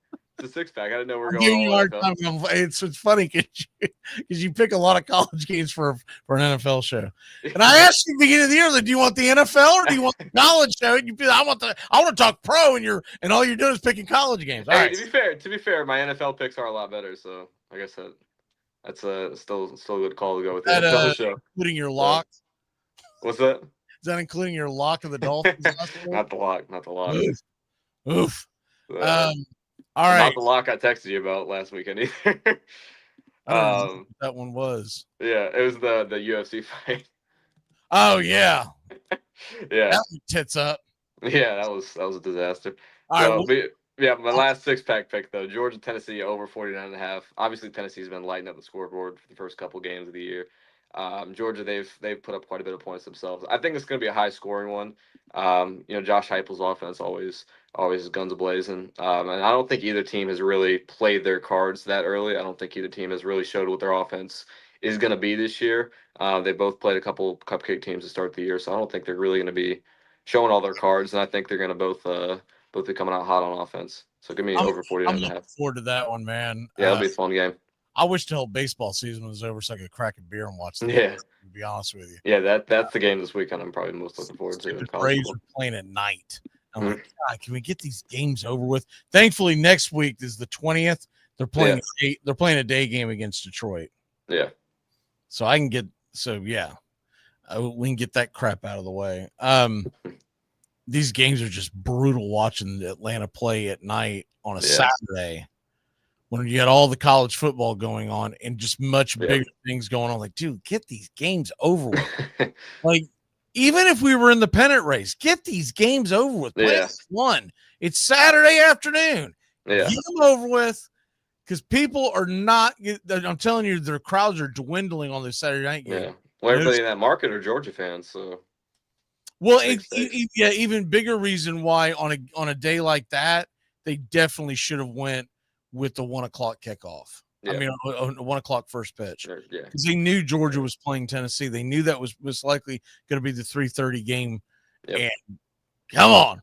It's a 6-pack. I didn't know we're going giving you hard time. It's funny because you pick a lot of college games for an NFL show. And I asked you at the beginning of the year, like, do you want the NFL or do you want the college show? And I want to talk pro, and all you're doing is picking college games. All right. To be fair, my NFL picks are a lot better. So like I said, that's still a good call to go with the NFL show. Including your lock. What's that? Is that including your lock of the Dolphins? Not the lock. Oof. All right. Not the lock I texted you about last weekend either. I don't know what that one was. Yeah, it was the UFC fight. Oh yeah. Yeah. That tits up. Yeah, that was a disaster. All right. Yeah, my last 6-pack pick, though. Georgia, Tennessee, over 49.5. Obviously, Tennessee's been lighting up the scoreboard for the first couple games of the year. Georgia, they've put up quite a bit of points themselves. I think it's going to be a high-scoring one. Josh Heupel's offense always is guns a-blazing. And I don't think either team has really played their cards that early. I don't think either team has really showed what their offense is going to be this year. They both played a couple cupcake teams to start the year, so I don't think they're really going to be showing all their cards, and I think they're going to both be coming out hot on offense. So give me over 49.5. I'm looking forward to that one, man. Yeah, it'll be a fun game. I wish the whole baseball season was over so I could crack a beer and watch the Yeah. game, to be honest with you. Yeah, that's the game this weekend I'm probably most looking forward to. The Braves are playing at night. I'm like, God, can we get these games over with? Thankfully, next week is the 20th. They're playing they're playing a day game against Detroit. Yeah. So I can get we can get that crap out of the way. These games are just brutal watching Atlanta play at night on a Saturday when you got all the college football going on and just much bigger things going on. Like, dude, get these games over with. Like, even if we were in the pennant race, get these games over with. Play one. It's Saturday afternoon. Yeah. Get them over with because people are not – I'm telling you, their crowds are dwindling on this Saturday night game. Yeah. Well, everybody in that market are Georgia fans, so – well, even bigger reason why on a day like that, they definitely should have went with the 1 o'clock kickoff. Yeah. I mean, a 1 o'clock first pitch. Yeah. Because they knew Georgia was playing Tennessee. They knew that was likely going to be the 3:30 game. Yep. And come on.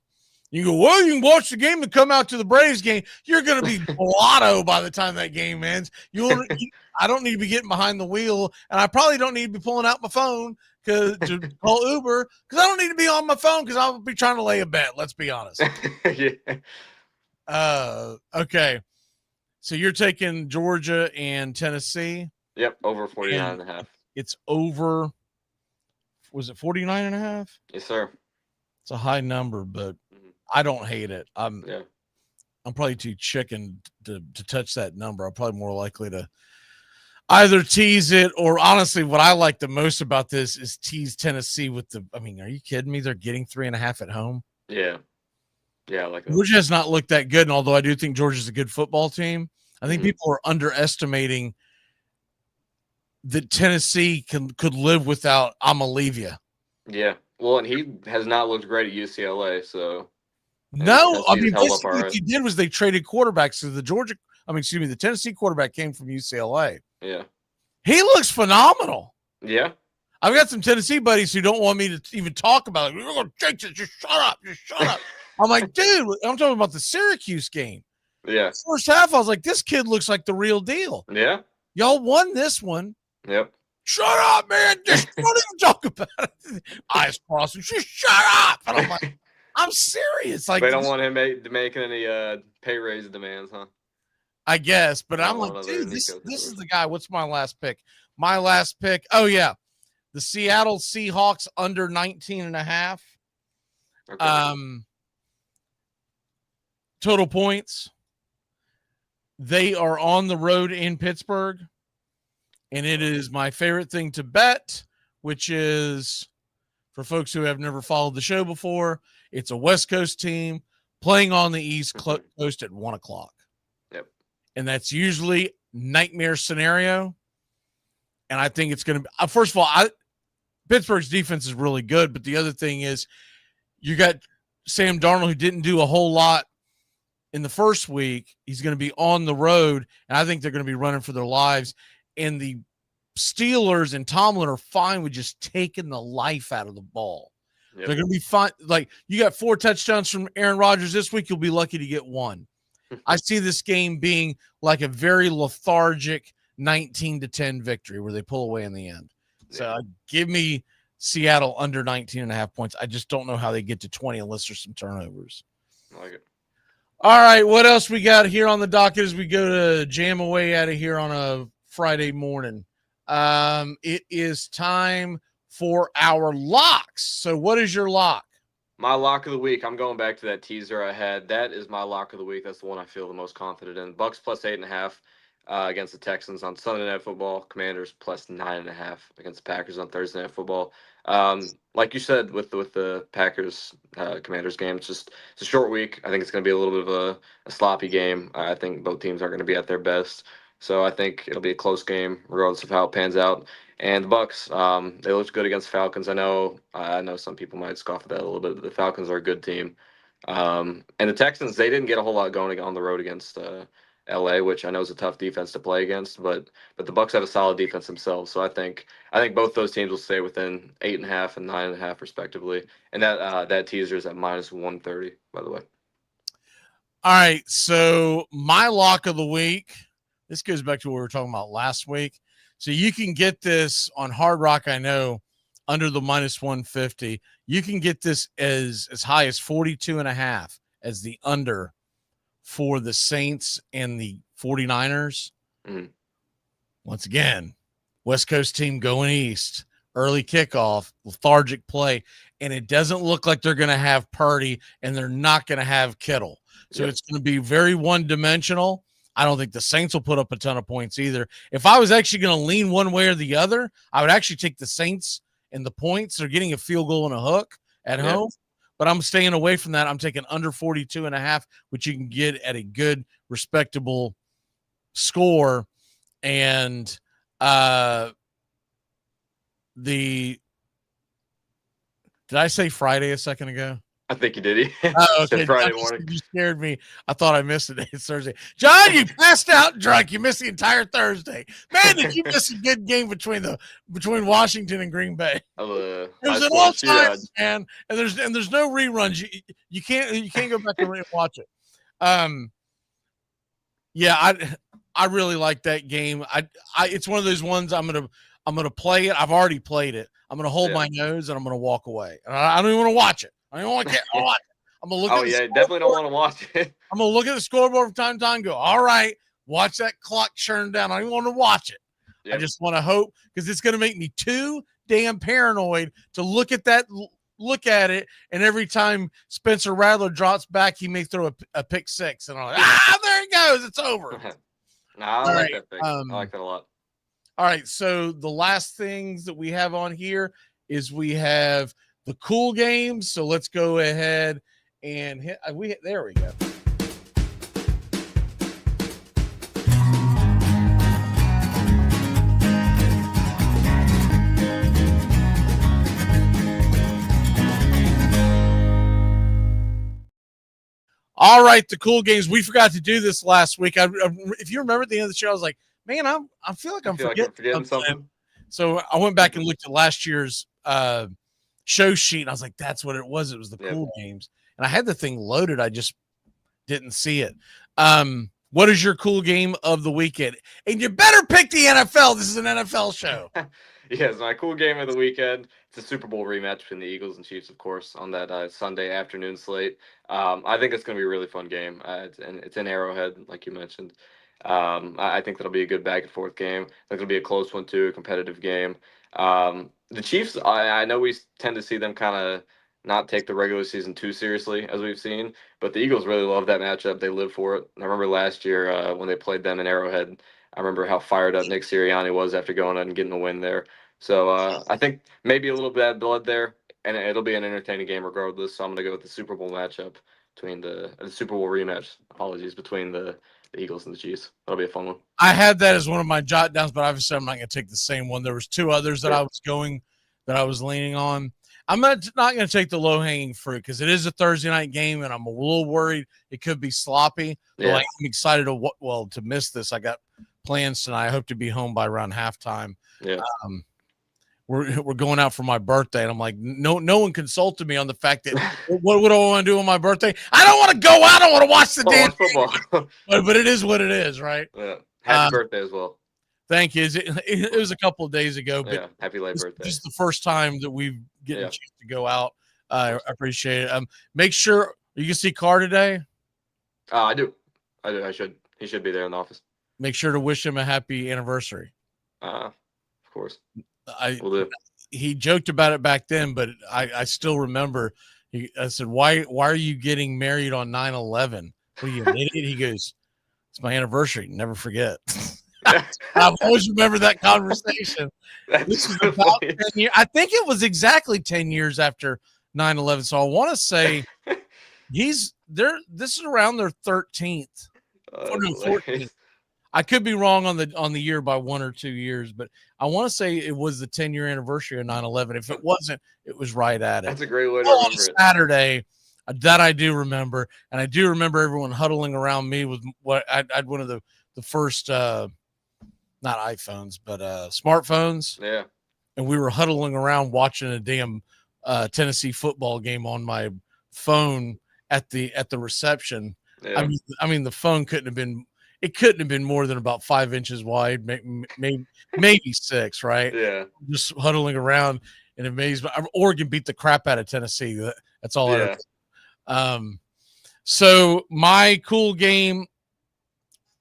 You go, well, you can watch the game and come out to the Braves game. You're going to be blotto by the time that game ends. I don't need to be getting behind the wheel, and I probably don't need to be pulling out my phone to call Uber because I don't need to be on my phone because I'll be trying to lay a bet. Let's be honest. Okay. So you're taking Georgia and Tennessee? Yep, over 49.5. It's over, was it 49.5? Yes, sir. It's a high number, but I don't hate it. I'm probably too chicken to touch that number. I'm probably more likely to either tease it or honestly, what I like the most about this is tease Tennessee with are you kidding me? They're getting 3.5 at home. Yeah. Yeah, I like that. Georgia has not looked that good. And although I do think Georgia's a good football team, I think people are underestimating that Tennessee could live without Amalivia. Yeah. Well, and he has not looked great at UCLA, so. No, basically what they did was they traded quarterbacks to the Tennessee quarterback came from UCLA. Yeah. He looks phenomenal. Yeah. I've got some Tennessee buddies who don't want me to even talk about it. We're going to change it. Just shut up. I'm like, dude, I'm talking about the Syracuse game. Yeah. First half, I was like, this kid looks like the real deal. Yeah. Y'all won this one. Yep. Shut up, man. Just don't even talk about it. Eyes crossing. Just shut up. And I'm like, I'm serious. Like, they don't want him making any pay raise demands, huh? I guess, but I'm like, dude, this is the guy. What's my last pick? My last pick. Oh, yeah. The Seattle Seahawks under 19.5. Okay. Total points. They are on the road in Pittsburgh. And it is my favorite thing to bet, which is for folks who have never followed the show before, it's a West Coast team playing on the East Coast at 1 o'clock. Yep. And that's usually nightmare scenario. And I think it's going to be, first of all, Pittsburgh's defense is really good. But the other thing is you got Sam Darnold, who didn't do a whole lot in the first week. He's going to be on the road. And I think they're going to be running for their lives. And the Steelers and Tomlin are fine with just taking the life out of the ball. Yep. They're going to be fine. Like, you got 4 touchdowns from Aaron Rodgers this week. You'll be lucky to get 1. I see this game being like a very lethargic 19-10 victory where they pull away in the end. Yeah. So give me Seattle under 19.5 points. I just don't know how they get to 20 unless there's some turnovers. I like it. All right. What else we got here on the docket as we go to jam away out of here on a Friday morning? It is time for our locks. So what is your lock? My lock of the week, I'm going back to that teaser I had. That is my lock of the week. That's the one I feel the most confident in. Bucks plus 8.5. against the Texans on Sunday Night Football. Commanders plus 9.5 against the Packers on Thursday Night Football. Like you said, with the Packers Commanders game, it's a short week. I think it's going to be a little bit of a sloppy game. I think both teams aren't going to be at their best, so I think it'll be a close game regardless of how it pans out. And the Bucks, they looked good against Falcons. I know some people might scoff at that a little bit, but the Falcons are a good team. And the Texans, they didn't get a whole lot going on the road against LA, which I know is a tough defense to play against, but the Bucks have a solid defense themselves. So I think both those teams will stay within 8.5 and 9.5 respectively. And that teaser is at minus 130, by the way. All right, so my lock of the week. This goes back to what we were talking about last week. So you can get this on Hard Rock, I know, under the minus 150. You can get this as high as 42.5 as the under for the Saints and the 49ers. Once again, West Coast team going east, early kickoff, lethargic play, and it doesn't look like they're going to have Purdy, and they're not going to have Kittle. So it's going to be very one-dimensional. I don't think the Saints will put up a ton of points either. If I was actually going to lean one way or the other, I would actually take the Saints and the points. They're getting a field goal and a hook at home, but I'm staying away from that. I'm taking under 42.5, which you can get at a good, respectable score. And did I say Friday a second ago? I think you did. Oh, okay. Friday morning. You scared me. I thought I missed it. It's Thursday. John, you passed out drunk. You missed the entire Thursday. Man, did you miss a good game between Washington and Green Bay? There's an all time, man, and there's no reruns. You can't go back and watch it. Yeah, I really like that game. It's one of those ones I'm gonna play it. I've already played it. I'm gonna hold my nose and I'm gonna walk away. And I don't even want to watch it. I don't want to watch it. I'm gonna look at the definitely don't want to watch it. I'm gonna look at the scoreboard from time to time and go, all right, watch that clock churn down. I don't even want to watch it. I just want to hope, because it's gonna make me too damn paranoid to look at it, and every time Spencer Rattler drops back, he may throw a pick six, and I'm like, there it goes, it's over. I like that pick. I like that a lot. All right, so the last things that we have on here is we have the cool games. So let's go ahead and there we go. All right, the cool games. We forgot to do this last week. If you remember at the end of the show, I was like, man, I feel like I'm forgetting something. So I went back and looked at last year's show sheet, and I was like, that's what it was. It was the cool games. And I had the thing loaded. I just didn't see it. What is your cool game of the weekend? And you better pick the NFL. This is an NFL show. Yes, my cool game of the weekend. It's a Super Bowl rematch between the Eagles and Chiefs, of course, on that Sunday afternoon slate. I think it's going to be a really fun game. It's in Arrowhead, like you mentioned. I think that'll be a good back and forth game. I think it'll be a close one too, a competitive game. The Chiefs, I know we tend to see them kind of not take the regular season too seriously, as we've seen, but the Eagles really love that matchup. They live for it. I remember last year when they played them in Arrowhead, I remember how fired up Nick Sirianni was after going out and getting a win there. So I think maybe a little bad blood there, and it'll be an entertaining game regardless. So I'm going to go with the Super Bowl matchup between the Super Bowl rematch, between the Eagles and the Chiefs. That'll be a fun one. I had that as one of my jot downs, but obviously I'm not going to take the same one. There was two others that I was leaning on. I'm not going to take the low hanging fruit because it is a Thursday night game, and I'm a little worried it could be sloppy. Yeah. I'm excited to miss this. I got plans tonight. I hope to be home by around halftime. Yeah. We're going out for my birthday, and I'm like, no one consulted me on the fact that what do I want to do on my birthday? I don't want to go out. I don't want to watch the damn football. but it is what it is, right? Yeah. Happy birthday as well. Thank you. It was a couple of days ago, but yeah, happy late birthday. This is the first time that we've getting a chance to go out. I appreciate it. Make sure you can see Carr today. I do. I should. He should be there in the office. Make sure to wish him a happy anniversary. Of course. Will do. He joked about it back then, but I still remember. I said, "Why are you getting married on 9/11? What are you, an idiot?" He goes, "It's my anniversary. Never forget." I've always remembered that conversation. This was about 10 years. I think it was exactly 10 years after 9/11. So I want to say this is around their 13th. 14th. I could be wrong on the year by 1 or 2 years, but I want to say it was the 10-year anniversary of 9/11. If it wasn't, it was right at it. That's a great way to remember it. Saturday, that I do remember, and I do remember everyone huddling around me with what I'd one of the first not iPhones but smartphones. Yeah, and we were huddling around watching a damn Tennessee football game on my phone at the reception. Yeah. I mean, the phone couldn't have been more than about 5 inches wide, maybe 6, right? Yeah. Just huddling around in amazement. Oregon beat the crap out of Tennessee. That's all I know. So my cool game,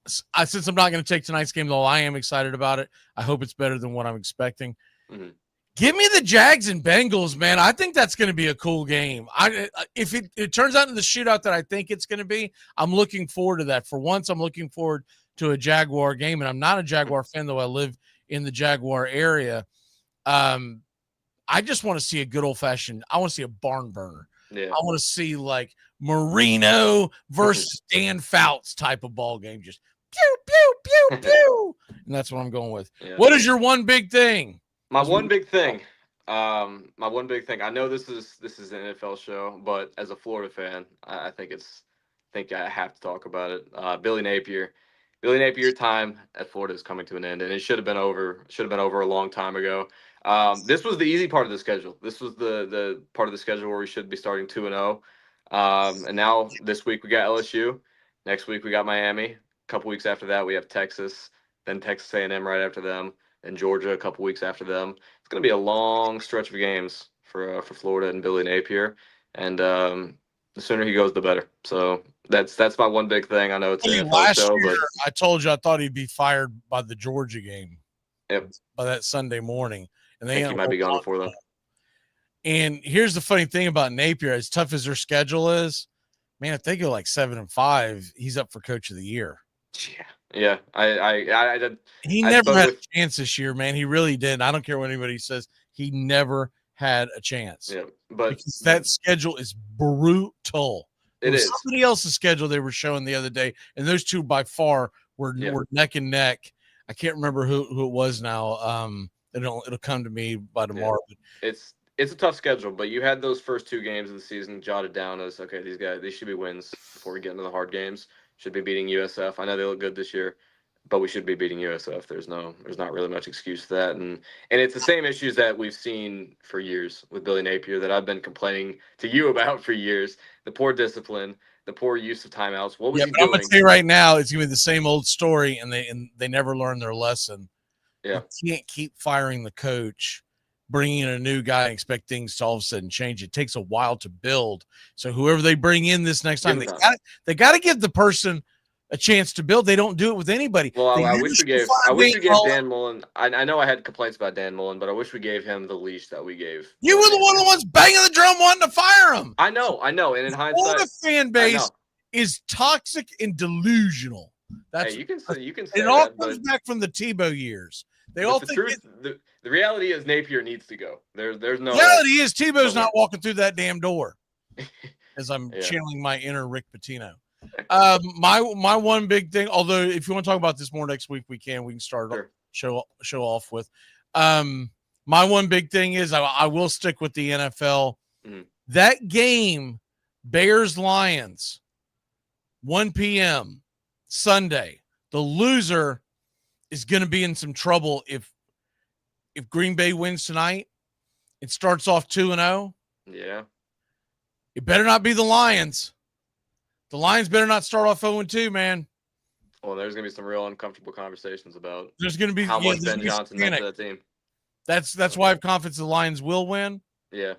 since I'm not going to take tonight's game, though I am excited about it. I hope it's better than what I'm expecting. Mm-hmm. Give me the Jags and Bengals, man. I think that's going to be a cool game. If it turns out in the shootout that I think it's going to be, I'm looking forward to that. For once, I'm looking forward to a Jaguar game, and I'm not a Jaguar fan, though I live in the Jaguar area. I just want to see a good old-fashioned – I want to see a barn burner. Yeah. I want to see, like, Marino versus Dan Fouts type of ball game. Just pew, pew, pew, pew. And that's what I'm going with. Yeah. What is your one big thing? My one big thing. I know this is an NFL show, but as a Florida fan, I think I have to talk about it. Billy Napier time at Florida is coming to an end, and it should have been over a long time ago. This was the easy part of the schedule. This was the part of the schedule where we should be starting 2-0. And now this week we got LSU. Next week we got Miami. A couple weeks after that we have Texas, then Texas A&M right after them, and Georgia a couple weeks after them. It's going to be a long stretch of games for Florida and Billy Napier, and the sooner he goes, the better. So that's my one big thing. I know it's an NFL show, but I told you I thought he'd be fired by the Georgia game. Yep. By that Sunday morning, and I think he might be gone before then. And here's the funny thing about Napier: as tough as their schedule is, man, if they go like 7-5, he's up for Coach of the Year. Yeah. I did. He never had a chance this year, man. He really did. I don't care what anybody says. He never had a chance. Yeah, but because that schedule is brutal. It is somebody else's schedule they were showing the other day, and those two by far were neck and neck. I can't remember who it was now. It'll come to me by tomorrow. Yeah. It's a tough schedule, but you had those first 2 games of the season jotted down as, okay, these guys, they should be wins before we get into the hard games. Should be beating USF. I know they look good this year, but we should be beating USF. There's not really much excuse for that. And it's the same issues that we've seen for years with Billy Napier that I've been complaining to you about for years. The poor discipline, the poor use of timeouts. What was he doing? I'm gonna say right now, it's gonna be the same old story, and they never learn their lesson. Yeah, you can't keep firing the coach, bringing in a new guy, and expect things to all of a sudden change. It takes a while to build. So whoever they bring in this next time, they got to give the person a chance to build. They don't do it with anybody. Well, I wish we gave Dan Mullen. I know I had complaints about Dan Mullen, but I wish we gave him the leash that we gave. You were the ones banging the drum wanting to fire him. I know. And in hindsight, the fan base is toxic and delusional. That's you can say it all comes back from the Tebow years. They all think the reality is Napier needs to go. There's no reality is Tebow's not walking through that damn door. As I'm channeling my inner Rick Pitino. My one big thing, although if you want to talk about this more next week, we can start show off with. My one big thing is I will stick with the NFL. Mm-hmm. That game, Bears-Lions, 1 p.m. Sunday. The loser is going to be in some trouble if Green Bay wins tonight. It starts off 2-0. Yeah. It better not be the Lions. The Lions better not start off 0-2, man. Well, there's going to be some real uncomfortable conversations about there's going to be how much Ben Johnson meant to that team. That's why I have confidence the Lions will win. Yeah.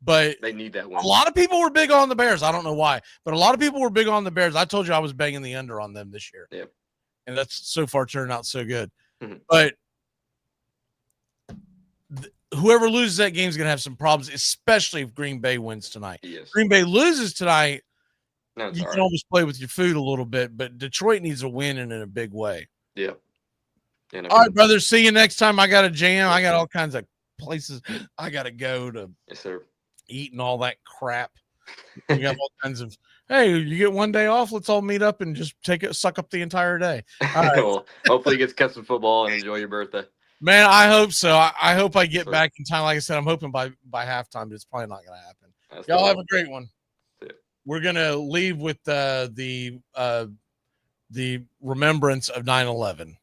But they need that win. A lot of people were big on the Bears. I don't know why, but a lot of people were big on the Bears. I told you I was banging the under on them this year. Yeah. And that's so far turned out so good. Mm-hmm. But whoever loses that game is going to have some problems, especially if Green Bay wins tonight. Yes. Green Bay loses tonight, you can almost play with your food a little bit, but Detroit needs a win and in a big way. Yeah. Yeah, no All right, brother. See you next time. I got a jam. I got all kinds of places I got to go to Yes, sir. eat and all that crap. You got all kinds of, hey, you get one day off. Let's all meet up and just suck up the entire day. All right. Well, hopefully you get to catch some football and enjoy your birthday. Man, I hope so. I hope I get back in time. Like I said, I'm hoping by halftime, but it's probably not going to happen. Y'all have a great one. We're going to leave with the remembrance of 9/11.